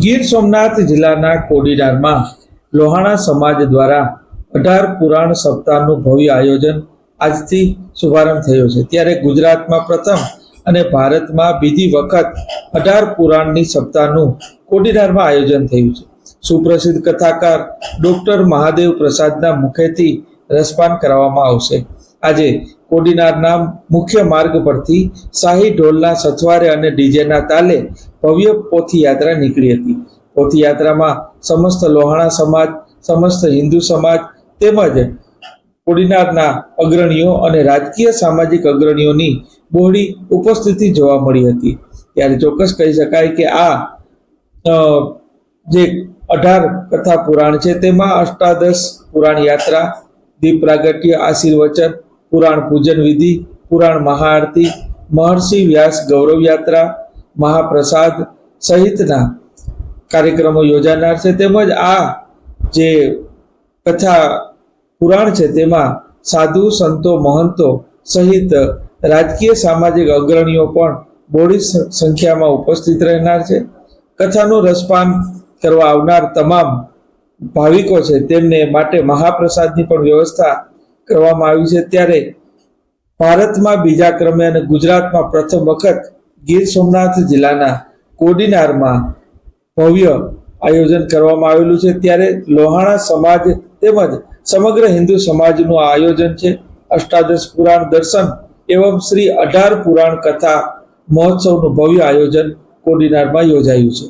ગીર સોમનાથ જિલ્લાના કોડીનારમાં લોહાણા સમાજ દ્વારા 18 પુરાણ સપ્તાહનું ભવ્ય આયોજન આજથી શુભારંભ થયો છે। ત્યારે ગુજરાતમાં પ્રથમ અને ભારતમાં બીજી વખત 18 પુરાણની સપ્તાહનું કોડીનારમાં આયોજન થયું છે। સુપ્રસિદ્ધ કથાકાર ડોક્ટર મહાદેવ પ્રસાદના મુખેથી રસપાન કરાવવામાં આવશે। આજે કોડીનારના મુખ્ય માર્ગ પરથી શાહી ઢોલના સથવારે અને ડીજેના તાલે ભવ્ય પોથીયાત્રા નીકળી હતી। પોથીયાત્રામાં સમસ્ત લોહાણા સમાજ, સમસ્ત હિન્દુ સમાજ તેમજ કોડીનારના અગ્રણીઓ અને રાજકીય સામાજિક અગ્રણીઓની બહોળી ઉપસ્થિતિ જોવા મળી હતી। ત્યારે ચોક્કસ કહી શકાય કે આ જે 18 કથા પુરાણ છે તેમાં અષ્ટાદશ પુરાણ યાત્રા, દીપ પ્રાગટ્ય, આશીર્વચન, પુરાણ પૂજન વિધિ, પુરાણ મહાઆરતી, મહર્ષિ વ્યાસ ગૌરવ યાત્રા, મહાપ્રસાદ સહિતના કાર્યક્રમો યોજાનાર છે। તેમજ આ જે કથા પુરાણ છે તેમાં સાધુ સંતો, મહંતો સહિત રાજકીય સામાજિક અગ્રણીઓ પણ બહોળી સંખ્યામાં ઉપસ્થિત રહેનાર છે। કથાનું રસપાન કરવા આવનાર તમામ ભાવિકો છે તેમને માટે મહાપ્રસાદની પણ વ્યવસ્થા કરવામાં આવી છે। ત્યારે ભારતમાં બીજા ક્રમે અને ગુજરાતમાં પ્રથમ વખત ગીર સોમનાથ જિલ્લાના કોડીનારમાં ભવ્ય આયોજન કરવામાં આવેલું છે। ત્યારે લોહાણા સમાજ તેમજ સમગ્ર હિન્દુ સમાજનું આ આયોજન છે। અષ્ટાદશ પુરાણ દર્શન એવં શ્રી 18 પુરાણ કથા મહોત્સવનું ભવ્ય આયોજન કોડીનારમાં યોજાયું છે।